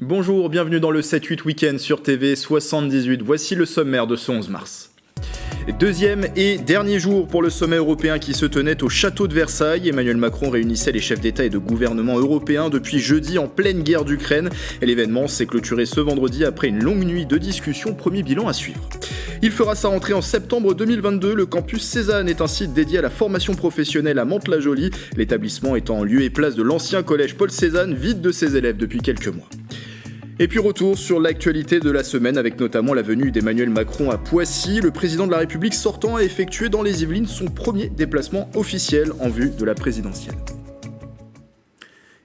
Bonjour, bienvenue dans le 7-8 Week-end sur TV 78. Voici le sommaire de ce 11 mars. Deuxième et dernier jour pour le sommet européen qui se tenait au château de Versailles. Emmanuel Macron réunissait les chefs d'État et de gouvernement européens depuis jeudi en pleine guerre d'Ukraine. Et l'événement s'est clôturé ce vendredi après une longue nuit de discussion. Premier bilan à suivre. Il fera sa rentrée en septembre 2022. Le campus Cézanne est un site dédié à la formation professionnelle à Mantes-la-Jolie. L'établissement étant en lieu et place de l'ancien collège Paul Cézanne, vide de ses élèves depuis quelques mois. Et puis retour sur l'actualité de la semaine avec notamment la venue d'Emmanuel Macron à Poissy. Le président de la République sortant a effectué dans les Yvelines son premier déplacement officiel en vue de la présidentielle.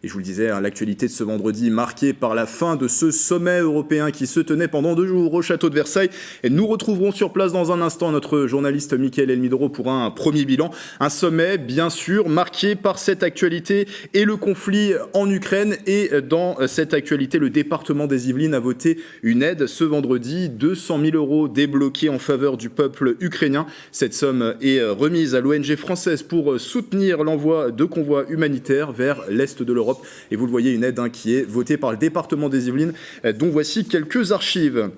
Et je vous le disais, l'actualité de ce vendredi marquée par la fin de ce sommet européen qui se tenait pendant 2 jours au château de Versailles. Et nous retrouverons sur place dans un instant notre journaliste Mickaël Elmidoro pour un premier bilan. Un sommet, bien sûr, marqué par cette actualité et le conflit en Ukraine. Et dans cette actualité, le département des Yvelines a voté une aide ce vendredi, 200 000 € débloqués en faveur du peuple ukrainien. Cette somme est remise à l'ONG française pour soutenir l'envoi de convois humanitaires vers l'Est de l'Europe. Et vous le voyez, une aide qui est votée par le département des Yvelines, dont voici quelques archives.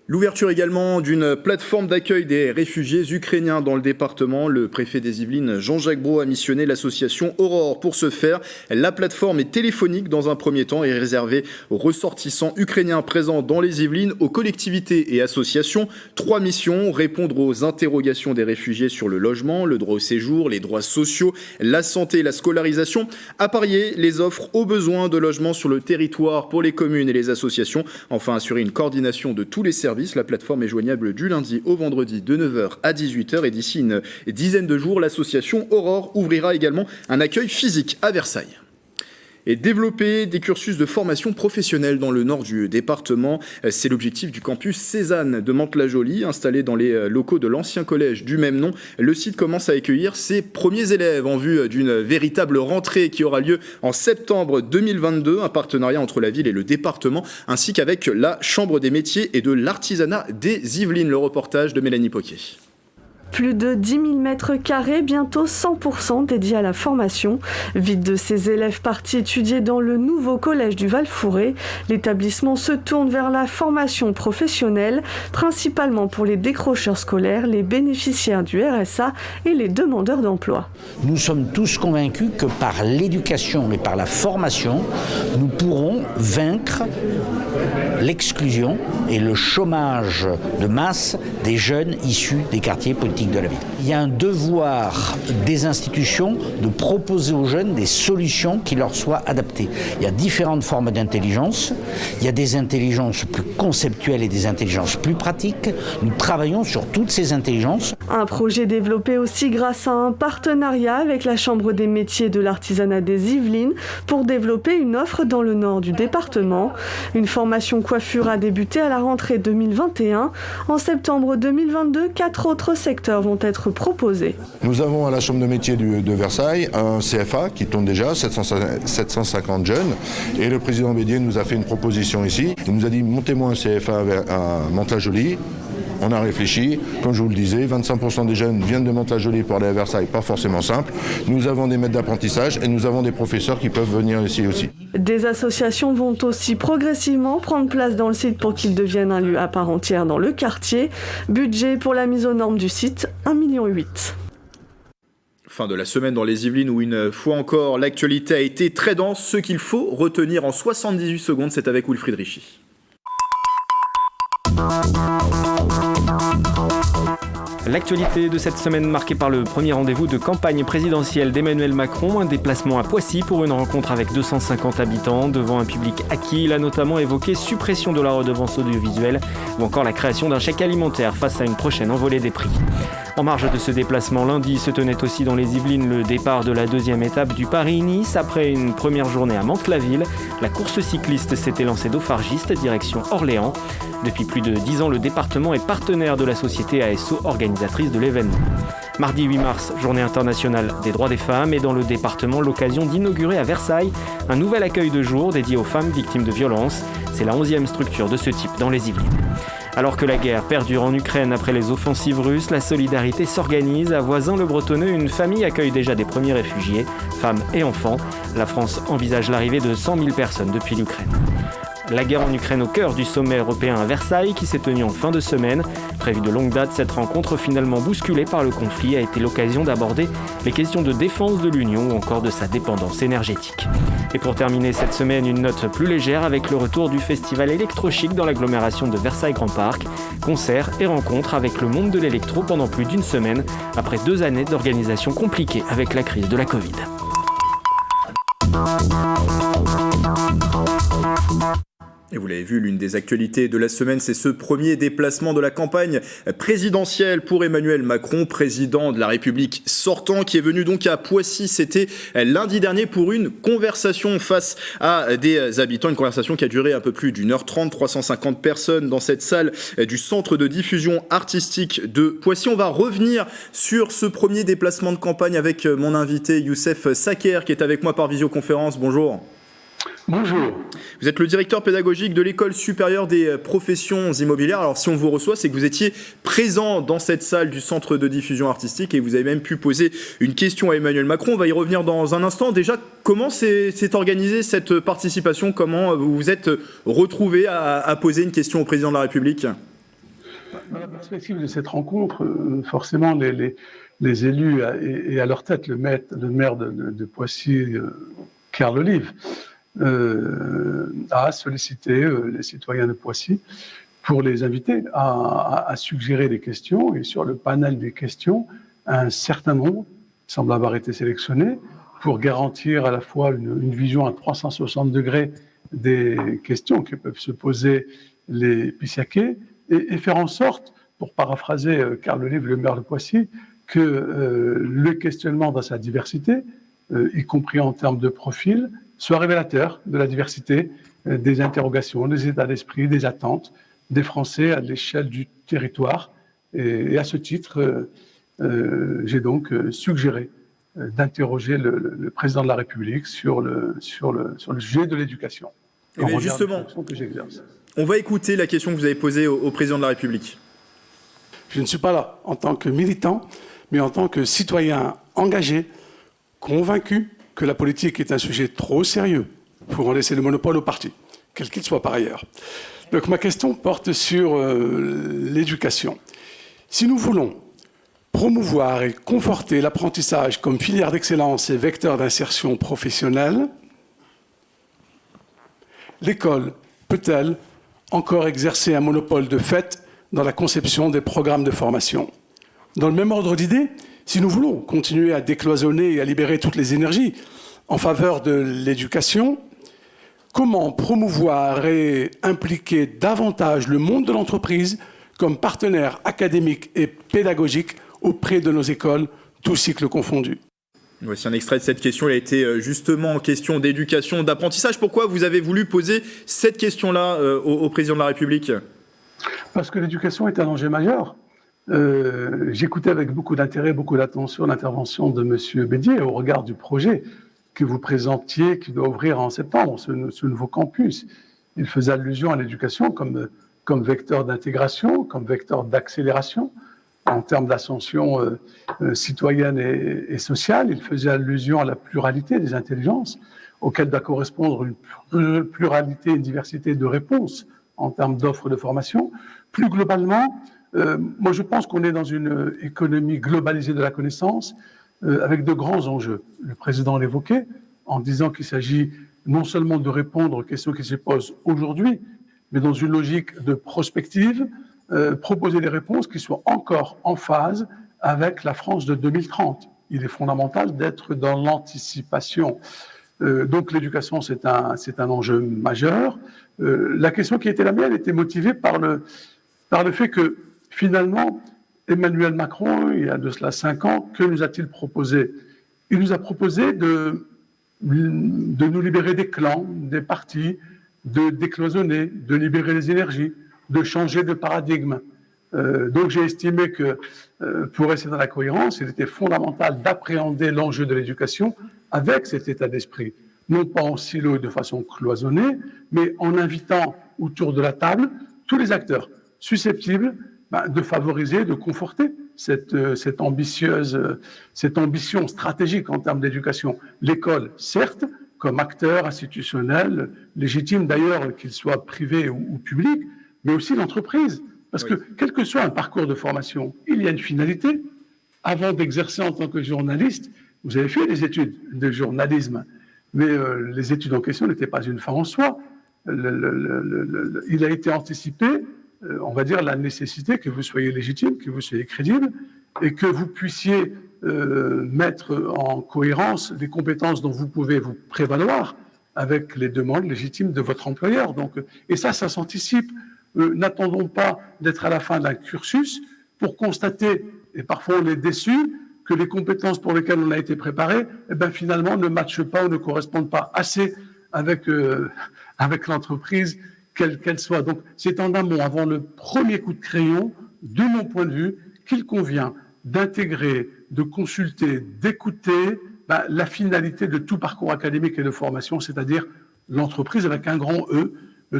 L'ouverture également d'une plateforme d'accueil des réfugiés ukrainiens dans le département. Le préfet des Yvelines, Jean-Jacques Brault, a missionné l'association Aurore pour ce faire. La plateforme est téléphonique dans un premier temps et réservée aux ressortissants ukrainiens présents dans les Yvelines, aux collectivités et associations. 3 missions: répondre aux interrogations des réfugiés sur le logement, le droit au séjour, les droits sociaux, la santé et la scolarisation. Apparier les offres aux besoins de logement sur le territoire pour les communes et les associations. Enfin, assurer une coordination de tous les services. La plateforme est joignable du lundi au vendredi de 9h à 18h et d'ici une dizaine de jours, l'association Aurore ouvrira également un accueil physique à Versailles. Et développer des cursus de formation professionnelle dans le nord du département, c'est l'objectif du campus Cézanne de Mantes-la-Jolie, installé dans les locaux de l'ancien collège du même nom. Le site commence à accueillir ses premiers élèves en vue d'une véritable rentrée qui aura lieu en septembre 2022, un partenariat entre la ville et le département, ainsi qu'avec la Chambre des métiers et de l'artisanat des Yvelines. Le reportage de Mélanie Poquier. Plus de 10 000 mètres carrés, bientôt 100% dédiés à la formation. Vide de ses élèves partis étudier dans le nouveau collège du Val-Fouré, l'établissement se tourne vers la formation professionnelle, principalement pour les décrocheurs scolaires, les bénéficiaires du RSA et les demandeurs d'emploi. Nous sommes tous convaincus que par l'éducation et par la formation, nous pourrons vaincre l'exclusion et le chômage de masse des jeunes issus des quartiers politiques de la ville. Il y a un devoir des institutions de proposer aux jeunes des solutions qui leur soient adaptées. Il y a différentes formes d'intelligence. Il y a des intelligences plus conceptuelles et des intelligences plus pratiques. Nous travaillons sur toutes ces intelligences. Un projet développé aussi grâce à un partenariat avec la Chambre des métiers et de l'artisanat des Yvelines pour développer une offre dans le nord du département. Une formation coiffure a débuté à la rentrée 2021. En septembre 2022, 4 autres secteurs vont être proposés. Nous avons à la Chambre de métiers de Versailles un CFA qui tourne déjà, 750 jeunes. Et le président Bédier nous a fait une proposition ici. Il nous a dit montez-moi un CFA à Mantes-la-Jolie. On a réfléchi, comme je vous le disais, 25% des jeunes viennent de Mantes-la-Jolie pour aller à Versailles, pas forcément simple. Nous avons des maîtres d'apprentissage et nous avons des professeurs qui peuvent venir ici aussi. Des associations vont aussi progressivement prendre place dans le site pour qu'il devienne un lieu à part entière dans le quartier. Budget pour la mise aux normes du site, 1,8 million. Fin de la semaine dans les Yvelines où une fois encore l'actualité a été très dense. Ce qu'il faut retenir en 78 secondes, c'est avec Wilfried Richy. L'actualité de cette semaine marquée par le premier rendez-vous de campagne présidentielle d'Emmanuel Macron, un déplacement à Poissy pour une rencontre avec 250 habitants devant un public acquis. Il a notamment évoqué suppression de la redevance audiovisuelle ou encore la création d'un chèque alimentaire face à une prochaine envolée des prix. En marge de ce déplacement, lundi se tenait aussi dans les Yvelines le départ de la 2e étape du Paris-Nice. Après une première journée à Mantes-la-Ville, la course cycliste s'était lancée d'Auffargiste, direction Orléans. Depuis plus de 10 ans, le département est partenaire de la société ASO, organisatrice de l'événement. Mardi 8 mars, journée internationale des droits des femmes, et dans le département, l'occasion d'inaugurer à Versailles un nouvel accueil de jour dédié aux femmes victimes de violences. C'est la 11e structure de ce type dans les Yvelines. Alors que la guerre perdure en Ukraine après les offensives russes, la solidarité s'organise. À Voisins-le-Bretonneux, une famille accueille déjà des premiers réfugiés, femmes et enfants. La France envisage l'arrivée de 100 000 personnes depuis l'Ukraine. La guerre en Ukraine au cœur du sommet européen à Versailles qui s'est tenu en fin de semaine. Prévue de longue date, cette rencontre finalement bousculée par le conflit a été l'occasion d'aborder les questions de défense de l'Union ou encore de sa dépendance énergétique. Et pour terminer cette semaine, une note plus légère avec le retour du festival électrochic dans l'agglomération de Versailles-Grand Parc. Concerts et rencontres avec le monde de l'électro pendant plus d'une semaine, après 2 années d'organisation compliquée avec la crise de la Covid. Et vous l'avez vu, l'une des actualités de la semaine, c'est ce premier déplacement de la campagne présidentielle pour Emmanuel Macron, président de la République sortant, qui est venu donc à Poissy. C'était lundi dernier pour une conversation face à des habitants, une conversation qui a duré un peu plus d'1h30, 350 personnes dans cette salle du centre de diffusion artistique de Poissy. On va revenir sur ce premier déplacement de campagne avec mon invité Youssef Saker, qui est avec moi par visioconférence. Bonjour. Bonjour. Vous êtes le directeur pédagogique de l'École supérieure des professions immobilières. Alors si on vous reçoit, c'est que vous étiez présent dans cette salle du centre de diffusion artistique et vous avez même pu poser une question à Emmanuel Macron. On va y revenir dans un instant. Déjà, comment s'est organisée cette participation? Comment vous vous êtes retrouvé à poser une question au président de la République? Dans la perspective de cette rencontre, forcément, les élus et à leur tête le maire de Poissy, Carl Olive, a sollicité les citoyens de Poissy pour les inviter à suggérer des questions. Et sur le panel des questions, un certain nombre semble avoir été sélectionné pour garantir à la fois une vision à 360 degrés des questions que peuvent se poser les Pissiaquais et faire en sorte, pour paraphraser Carl Olive, le maire de Poissy, que le questionnement dans sa diversité, y compris en termes de profil, soit révélateur de la diversité des interrogations, des états d'esprit, des attentes des Français à l'échelle du territoire. Et à ce titre, j'ai donc suggéré d'interroger le président de la République sur le sujet de l'éducation. Et bien justement, on va écouter la question que vous avez posée au président de la République. Je ne suis pas là en tant que militant, mais en tant que citoyen engagé, convaincu que la politique est un sujet trop sérieux pour en laisser le monopole aux partis, quel qu'il soit par ailleurs. Donc ma question porte sur l'éducation. Si nous voulons promouvoir et conforter l'apprentissage comme filière d'excellence et vecteur d'insertion professionnelle, l'école peut-elle encore exercer un monopole de fait dans la conception des programmes de formation? Dans le même ordre d'idées, si nous voulons continuer à décloisonner et à libérer toutes les énergies en faveur de l'éducation, comment promouvoir et impliquer davantage le monde de l'entreprise comme partenaire académique et pédagogique auprès de nos écoles, tous cycles confondus? Voici un extrait de cette question. Elle a été justement question d'éducation, d'apprentissage. Pourquoi vous avez voulu poser cette question-là au président de la République? Parce que l'éducation est un enjeu majeur. J'écoutais avec beaucoup d'intérêt, beaucoup d'attention l'intervention de M. Bédier au regard du projet que vous présentiez, qui doit ouvrir en septembre, ce nouveau campus. Il faisait allusion à l'éducation comme vecteur d'intégration, comme vecteur d'accélération en termes d'ascension citoyenne et sociale. Il faisait allusion à la pluralité des intelligences, auxquelles doit correspondre une pluralité, une diversité de réponses en termes d'offres de formation. Plus globalement, moi je pense qu'on est dans une économie globalisée de la connaissance avec de grands enjeux. Le président l'évoquait en disant qu'il s'agit non seulement de répondre aux questions qui se posent aujourd'hui, mais dans une logique de prospective, proposer des réponses qui soient encore en phase avec la France de 2030. Il est fondamental d'être dans l'anticipation. Donc l'éducation, c'est un enjeu majeur. La question qui était la mienne était motivée par le fait que, finalement, Emmanuel Macron, il y a de cela 5 ans, que nous a-t-il proposé? Il nous a proposé de nous libérer des clans, des partis, de décloisonner, de libérer les énergies, de changer de paradigme. Donc j'ai estimé que, pour rester dans la cohérence, il était fondamental d'appréhender l'enjeu de l'éducation avec cet état d'esprit, non pas en silo et de façon cloisonnée, mais en invitant autour de la table tous les acteurs, susceptibles de favoriser, de conforter cette ambition stratégique en termes d'éducation. L'école, certes, comme acteur institutionnel, légitime d'ailleurs, qu'il soit privé ou public, mais aussi l'entreprise. Parce que quel que soit un parcours de formation, il y a une finalité. Avant d'exercer en tant que journaliste, vous avez fait des études de journalisme, mais les études en question n'étaient pas une fin en soi. Il a été anticipé, on va dire, la nécessité que vous soyez légitime, que vous soyez crédible, et que vous puissiez mettre en cohérence les compétences dont vous pouvez vous prévaloir avec les demandes légitimes de votre employeur. Donc, et ça s'anticipe. N'attendons pas d'être à la fin d'un cursus pour constater, et parfois on est déçu, que les compétences pour lesquelles on a été préparé, finalement ne matchent pas ou ne correspondent pas assez avec l'entreprise, quelle soit. Donc c'est en amont, avant le premier coup de crayon, de mon point de vue, qu'il convient d'intégrer, de consulter, d'écouter la finalité de tout parcours académique et de formation, c'est-à-dire l'entreprise avec un grand E,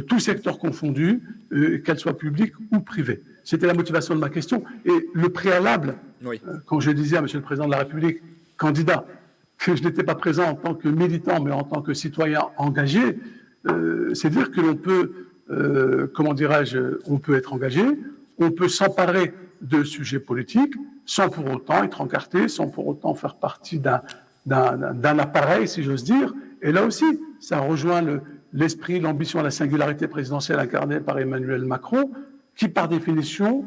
tout secteur confondu, qu'elle soit publique ou privée. C'était la motivation de ma question. Et le préalable, quand je disais à M. le Président de la République, candidat, que je n'étais pas présent en tant que militant, mais en tant que citoyen engagé, c'est dire que l'on peut, on peut être engagé, on peut s'emparer de sujets politiques sans pour autant être encarté, sans pour autant faire partie d'un appareil, si j'ose dire. Et là aussi, ça rejoint l'esprit, l'ambition, la singularité présidentielle incarnée par Emmanuel Macron, qui par définition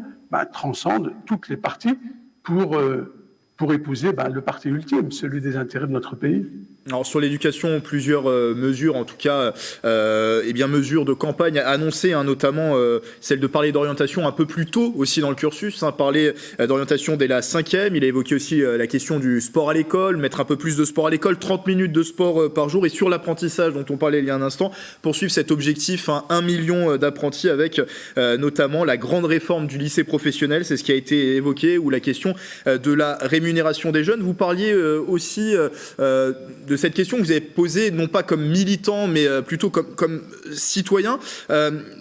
transcende toutes les parties pour épouser le parti ultime, celui des intérêts de notre pays. Alors sur l'éducation, plusieurs mesures, en tout cas, mesures de campagne annoncées, notamment celle de parler d'orientation un peu plus tôt aussi dans le cursus, parler d'orientation dès la 5e. Il a évoqué aussi la question du sport à l'école, mettre un peu plus de sport à l'école, 30 minutes de sport par jour, et sur l'apprentissage dont on parlait il y a un instant, poursuivre cet objectif, 1 million d'apprentis avec notamment la grande réforme du lycée professionnel, c'est ce qui a été évoqué, ou la question de la rémunération des jeunes. Vous parliez aussi de cette question que vous avez posée, non pas comme militant, mais plutôt comme citoyen.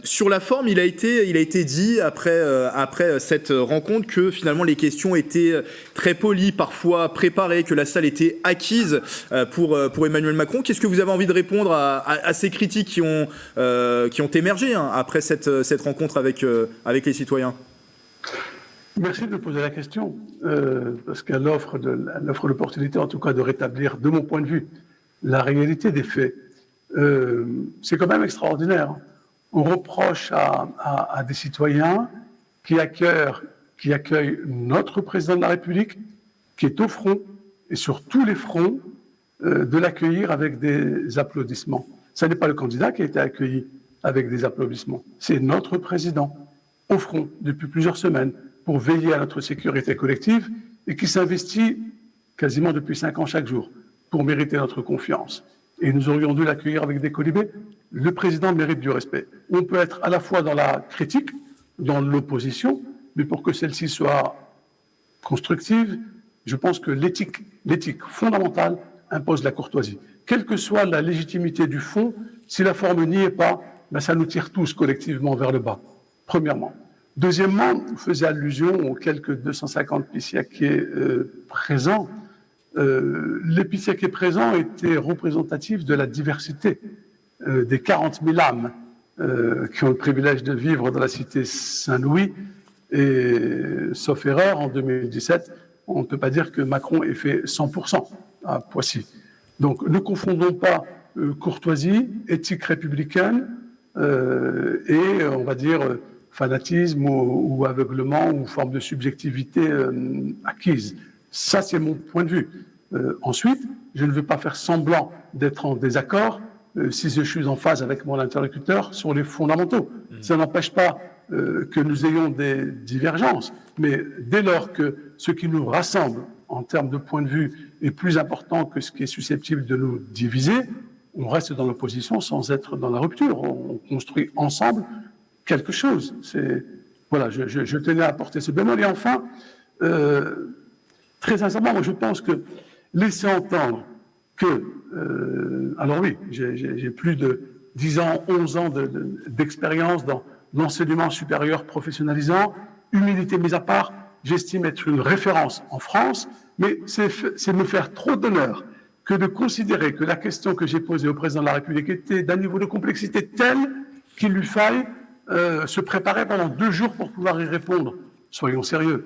Sur la forme, il a été dit après cette rencontre que finalement les questions étaient très polies, parfois préparées, que la salle était acquise pour Emmanuel Macron. Qu'est-ce que vous avez envie de répondre à ces critiques qui ont émergé après cette rencontre avec les citoyens ? Merci de me poser la question, parce qu'elle offre l'opportunité, en tout cas, de rétablir, de mon point de vue, la réalité des faits. C'est quand même extraordinaire. On reproche à des citoyens qui accueillent notre président de la République, qui est au front, et sur tous les fronts, de l'accueillir avec des applaudissements. Ce n'est pas le candidat qui a été accueilli avec des applaudissements, c'est notre président, au front, depuis plusieurs semaines, pour veiller à notre sécurité collective et qui s'investit quasiment depuis 5 ans chaque jour pour mériter notre confiance. Et nous aurions dû l'accueillir avec des colibés. Le président mérite du respect. On peut être à la fois dans la critique, dans l'opposition, mais pour que celle-ci soit constructive, je pense que l'éthique fondamentale impose la courtoisie. Quelle que soit la légitimité du fond, si la forme n'y est pas, ça nous tire tous collectivement vers le bas, premièrement. Deuxièmement, vous faisiez allusion aux quelques 250 pissiaquiers présents. L'épiciaquier présent était représentatif de la diversité des 40 000 âmes qui ont le privilège de vivre dans la cité Saint-Louis. Et, sauf erreur, en 2017, on ne peut pas dire que Macron ait fait 100% à Poissy. Donc ne confondons pas courtoisie, éthique républicaine et, on va dire, fanatisme ou aveuglement ou forme de subjectivité acquise. Ça, c'est mon point de vue. Ensuite, je ne veux pas faire semblant d'être en désaccord si je suis en phase avec mon interlocuteur sur les fondamentaux. Ça n'empêche pas que nous ayons des divergences, mais dès lors que ce qui nous rassemble en termes de point de vue est plus important que ce qui est susceptible de nous diviser, on reste dans l'opposition sans être dans la rupture. On construit ensemble quelque chose. Voilà, je tenais à apporter ce bémol. Et enfin, très sincèrement, moi je pense que laisser entendre que, alors oui, j'ai plus de 10 ans, 11 ans d'expérience l'enseignement supérieur professionnalisant, humilité mise à part, j'estime être une référence en France, mais c'est me faire trop d'honneur que de considérer que la question que j'ai posée au président de la République était d'un niveau de complexité tel qu'il lui faille se préparer pendant 2 jours pour pouvoir y répondre. Soyons sérieux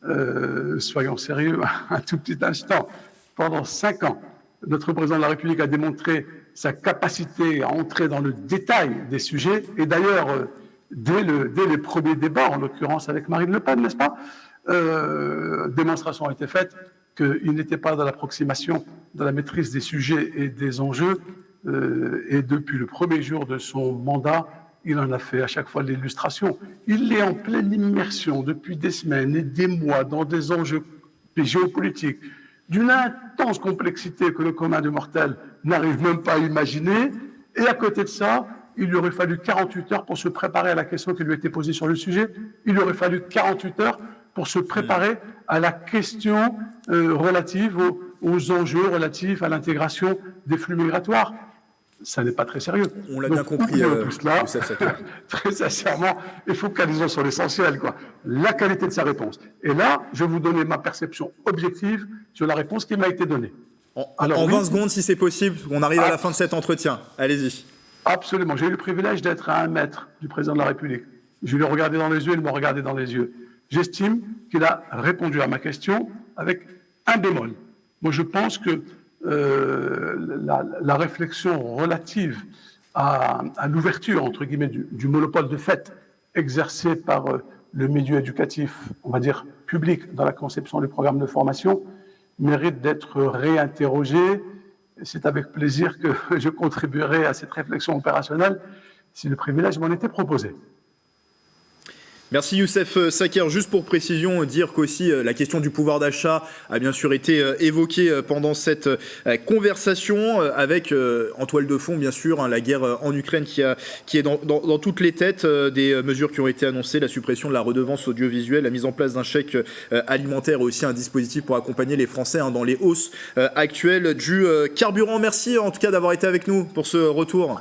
un tout petit instant. Pendant 5 ans, notre président de la République a démontré sa capacité à entrer dans le détail des sujets, et d'ailleurs, dès les premiers débats, en l'occurrence avec Marine Le Pen, n'est-ce pas, démonstration a été faite qu'il n'était pas dans l'approximation de la maîtrise des sujets et des enjeux, et depuis le premier jour de son mandat, il en a fait à chaque fois l'illustration. Il est en pleine immersion depuis des semaines et des mois dans des enjeux géopolitiques d'une intense complexité que le commun des mortels n'arrive même pas à imaginer, et à côté de ça, il lui aurait fallu 48 heures pour se préparer à la question qui lui a été posée sur le sujet. Il lui aurait fallu 48 heures pour se préparer à la question relative aux enjeux relatifs à l'intégration des flux migratoires. Ça n'est pas très sérieux. On l'a bien compris. Tout cela, très sincèrement, et focalisons sur l'essentiel, quoi. La qualité de sa réponse. Et là, je vais vous donner ma perception objective sur la réponse qui m'a été donnée. En 20 secondes, si c'est possible, on arrive à la fin de cet entretien. Allez-y. Absolument. J'ai eu le privilège d'être à 1 mètre du président de la République. Je lui ai regardé dans les yeux, il m'a regardé dans les yeux. J'estime qu'il a répondu à ma question avec un bémol. Moi, je pense que la réflexion relative à l'ouverture, entre guillemets, du monopole de fait exercé par le milieu éducatif, on va dire public, dans la conception du programme de formation, mérite d'être réinterrogée. C'est avec plaisir que je contribuerai à cette réflexion opérationnelle si le privilège m'en était proposé. Merci Youssef Saker. Juste pour précision, dire qu'aussi la question du pouvoir d'achat a bien sûr été évoquée pendant cette conversation avec en toile de fond bien sûr la guerre en Ukraine qui est dans toutes les têtes, des mesures qui ont été annoncées, la suppression de la redevance audiovisuelle, la mise en place d'un chèque alimentaire et aussi un dispositif pour accompagner les Français dans les hausses actuelles du carburant. Merci en tout cas d'avoir été avec nous pour ce retour.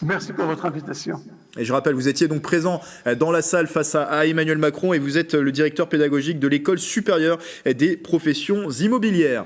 Merci pour votre invitation. Et je rappelle, vous étiez donc présent dans la salle face à Emmanuel Macron et vous êtes le directeur pédagogique de l'École supérieure des professions immobilières.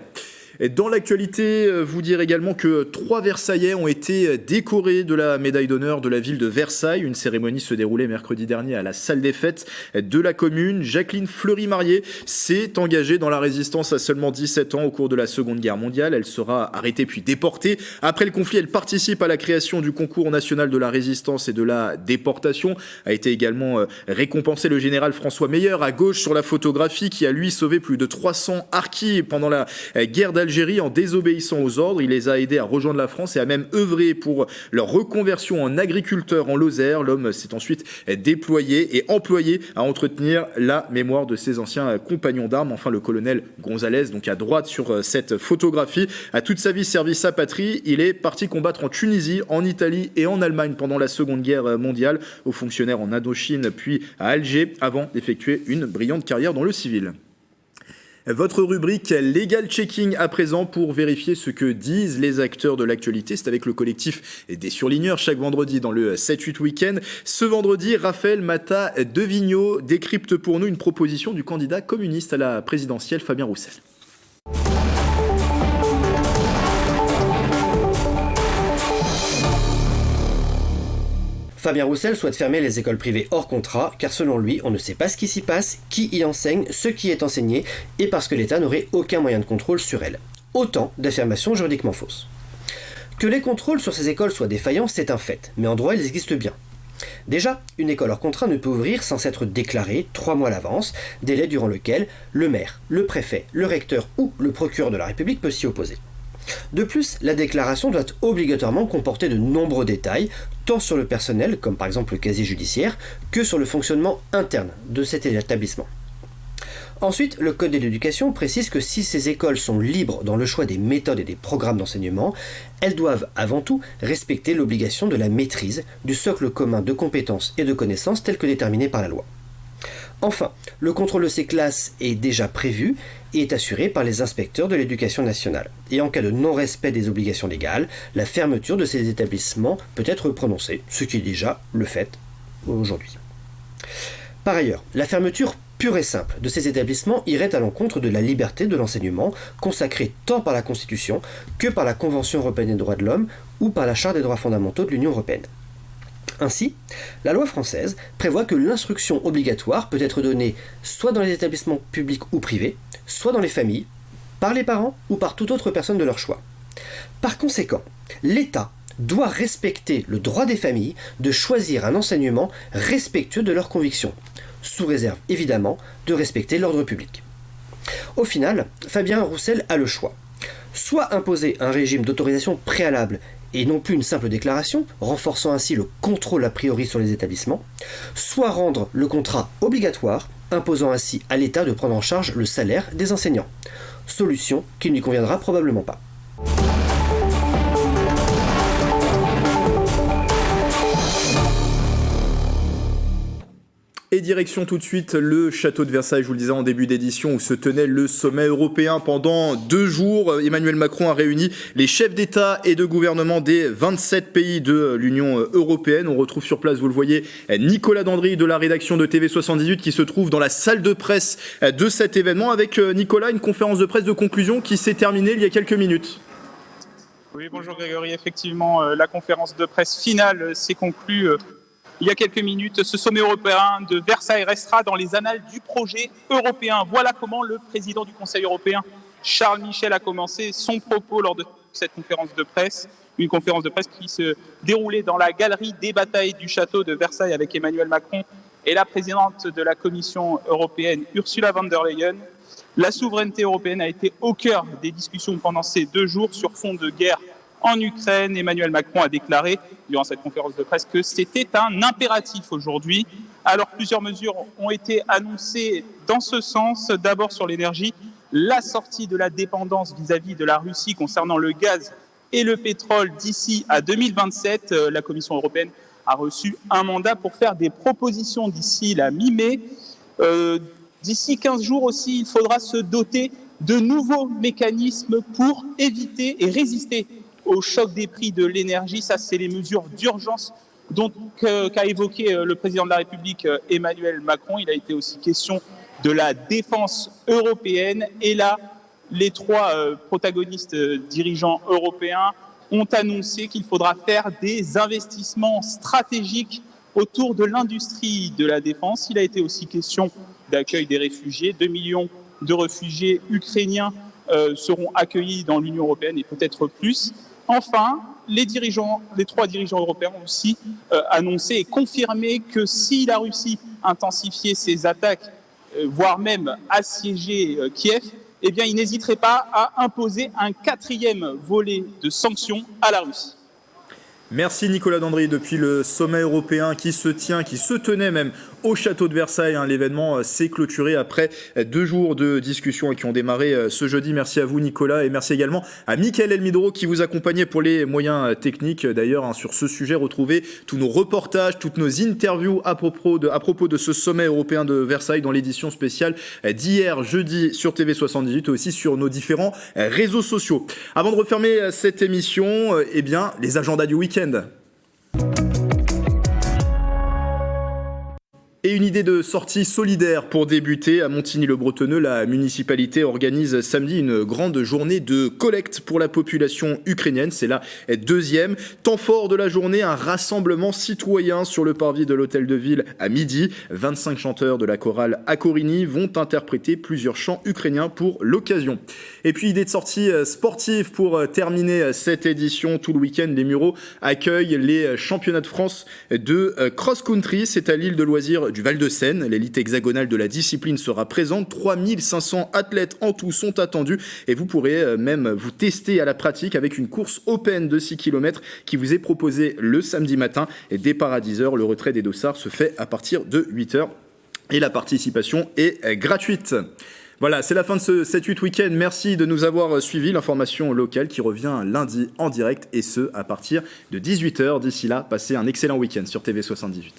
Dans l'actualité, vous dire également que 3 Versaillais ont été décorés de la médaille d'honneur de la ville de Versailles. Une cérémonie se déroulait mercredi dernier à la salle des fêtes de la commune. Jacqueline Fleury-Marié s'est engagée dans la résistance à seulement 17 ans au cours de la Seconde Guerre mondiale. Elle sera arrêtée puis déportée. Après le conflit, elle participe à la création du concours national de la résistance et de la déportation. A été également récompensé le général François Meyer à gauche sur la photographie qui a lui sauvé plus de 300 harkis pendant la guerre d'Algérie en désobéissant aux ordres. Il les a aidés à rejoindre la France et a même œuvré pour leur reconversion en agriculteurs en Lozère. L'homme s'est ensuite déployé et employé à entretenir la mémoire de ses anciens compagnons d'armes. Enfin, le colonel Gonzalez, donc à droite sur cette photographie, a toute sa vie servi sa patrie. Il est parti combattre en Tunisie, en Italie et en Allemagne pendant la Seconde Guerre mondiale, haut fonctionnaire en Indochine puis à Alger, avant d'effectuer une brillante carrière dans le civil. Votre rubrique Legal Checking à présent pour vérifier ce que disent les acteurs de l'actualité. C'est avec le collectif des surligneurs chaque vendredi dans le 7-8 Week-end. Ce vendredi, Raphaël Mata de Vigneault décrypte pour nous une proposition du candidat communiste à la présidentielle Fabien Roussel. Fabien Roussel souhaite fermer les écoles privées hors contrat, car selon lui, on ne sait pas ce qui s'y passe, qui y enseigne, ce qui est enseigné, et parce que l'État n'aurait aucun moyen de contrôle sur elles. Autant d'affirmations juridiquement fausses. Que les contrôles sur ces écoles soient défaillants, c'est un fait, mais en droit, ils existent bien. Déjà, une école hors contrat ne peut ouvrir sans s'être déclarée 3 mois à l'avance, délai durant lequel le maire, le préfet, le recteur ou le procureur de la République peut s'y opposer. De plus, la déclaration doit obligatoirement comporter de nombreux détails, tant sur le personnel, comme par exemple le casier judiciaire, que sur le fonctionnement interne de cet établissement. Ensuite, le Code de l'éducation précise que si ces écoles sont libres dans le choix des méthodes et des programmes d'enseignement, elles doivent avant tout respecter l'obligation de la maîtrise du socle commun de compétences et de connaissances tel que déterminé par la loi. Enfin, le contrôle de ces classes est déjà prévu et est assuré par les inspecteurs de l'éducation nationale. Et en cas de non-respect des obligations légales, la fermeture de ces établissements peut être prononcée, ce qui est déjà le fait aujourd'hui. Par ailleurs, la fermeture pure et simple de ces établissements irait à l'encontre de la liberté de l'enseignement, consacrée tant par la Constitution que par la Convention européenne des droits de l'homme ou par la Charte des droits fondamentaux de l'Union européenne. Ainsi, la loi française prévoit que l'instruction obligatoire peut être donnée soit dans les établissements publics ou privés, soit dans les familles, par les parents ou par toute autre personne de leur choix. Par conséquent, l'État doit respecter le droit des familles de choisir un enseignement respectueux de leurs convictions, sous réserve évidemment de respecter l'ordre public. Au final, Fabien Roussel a le choix. Soit imposer un régime d'autorisation préalable et non plus une simple déclaration, renforçant ainsi le contrôle a priori sur les établissements, soit rendre le contrat obligatoire, imposant ainsi à l'État de prendre en charge le salaire des enseignants. Solution qui ne lui conviendra probablement pas. Et direction tout de suite le château de Versailles, je vous le disais en début d'édition, où se tenait le sommet européen pendant 2 jours. Emmanuel Macron a réuni les chefs d'État et de gouvernement des 27 pays de l'Union européenne. On retrouve sur place, vous le voyez, Nicolas Dandry de la rédaction de TV78 qui se trouve dans la salle de presse de cet événement. Avec Nicolas, une conférence de presse de conclusion qui s'est terminée il y a quelques minutes. Oui, bonjour Grégory. Effectivement, la conférence de presse finale s'est conclue il y a quelques minutes. Ce sommet européen de Versailles restera dans les annales du projet européen. Voilà comment le président du Conseil européen, Charles Michel, a commencé son propos lors de cette conférence de presse. Une conférence de presse qui se déroulait dans la galerie des batailles du château de Versailles avec Emmanuel Macron et la présidente de la Commission européenne, Ursula von der Leyen. La souveraineté européenne a été au cœur des discussions pendant ces 2 jours sur fond de guerre en Ukraine. Emmanuel Macron a déclaré durant cette conférence de presse que c'était un impératif aujourd'hui. Alors plusieurs mesures ont été annoncées dans ce sens. D'abord sur l'énergie, la sortie de la dépendance vis-à-vis de la Russie concernant le gaz et le pétrole d'ici à 2027. La Commission européenne a reçu un mandat pour faire des propositions d'ici la mi-mai. D'ici 15 jours aussi, il faudra se doter de nouveaux mécanismes pour éviter et résister au choc des prix de l'énergie. Ça, c'est les mesures d'urgence qu'a évoqué le président de la République Emmanuel Macron. Il a été aussi question de la défense européenne. Et là, les 3 protagonistes dirigeants européens ont annoncé qu'il faudra faire des investissements stratégiques autour de l'industrie de la défense. Il a été aussi question d'accueil des réfugiés. 2 millions de réfugiés ukrainiens seront accueillis dans l'Union européenne et peut-être plus. Enfin, les 3 dirigeants européens ont aussi annoncé et confirmé que si la Russie intensifiait ses attaques, voire même assiégeait Kiev, eh bien, ils n'hésiteraient pas à imposer un 4e volet de sanctions à la Russie. Merci Nicolas Dandry depuis le sommet européen qui se tenait même au château de Versailles. L'événement s'est clôturé après 2 jours de discussions qui ont démarré ce jeudi. Merci à vous Nicolas et merci également à Mickaël Elmidoro qui vous accompagnait pour les moyens techniques. D'ailleurs, sur ce sujet, retrouvez tous nos reportages, toutes nos interviews à propos de ce sommet européen de Versailles dans l'édition spéciale d'hier jeudi sur TV78 et aussi sur nos différents réseaux sociaux. Avant de refermer cette émission, les agendas du week-end. Et une idée de sortie solidaire pour débuter. À Montigny-le-Bretonneux, la municipalité organise samedi une grande journée de collecte pour la population ukrainienne. C'est la 2e. Temps fort de la journée, un rassemblement citoyen sur le parvis de l'hôtel de ville à midi. 25 chanteurs de la chorale Akorini vont interpréter plusieurs chants ukrainiens pour l'occasion. Et puis, idée de sortie sportive pour terminer cette édition. Tout le week-end, les Mureaux accueillent les championnats de France de cross-country. C'est à l'île de loisirs du Val-de-Seine. L'élite hexagonale de la discipline sera présente. 3500 athlètes en tout sont attendus et vous pourrez même vous tester à la pratique avec une course open de 6 km qui vous est proposée le samedi matin. Et départ à 10h, le retrait des dossards se fait à partir de 8h et la participation est gratuite. Voilà, c'est la fin de ce 7-8 week-end. Merci de nous avoir suivis. L'information locale qui revient lundi en direct et ce à partir de 18h. D'ici là, passez un excellent week-end sur TV78.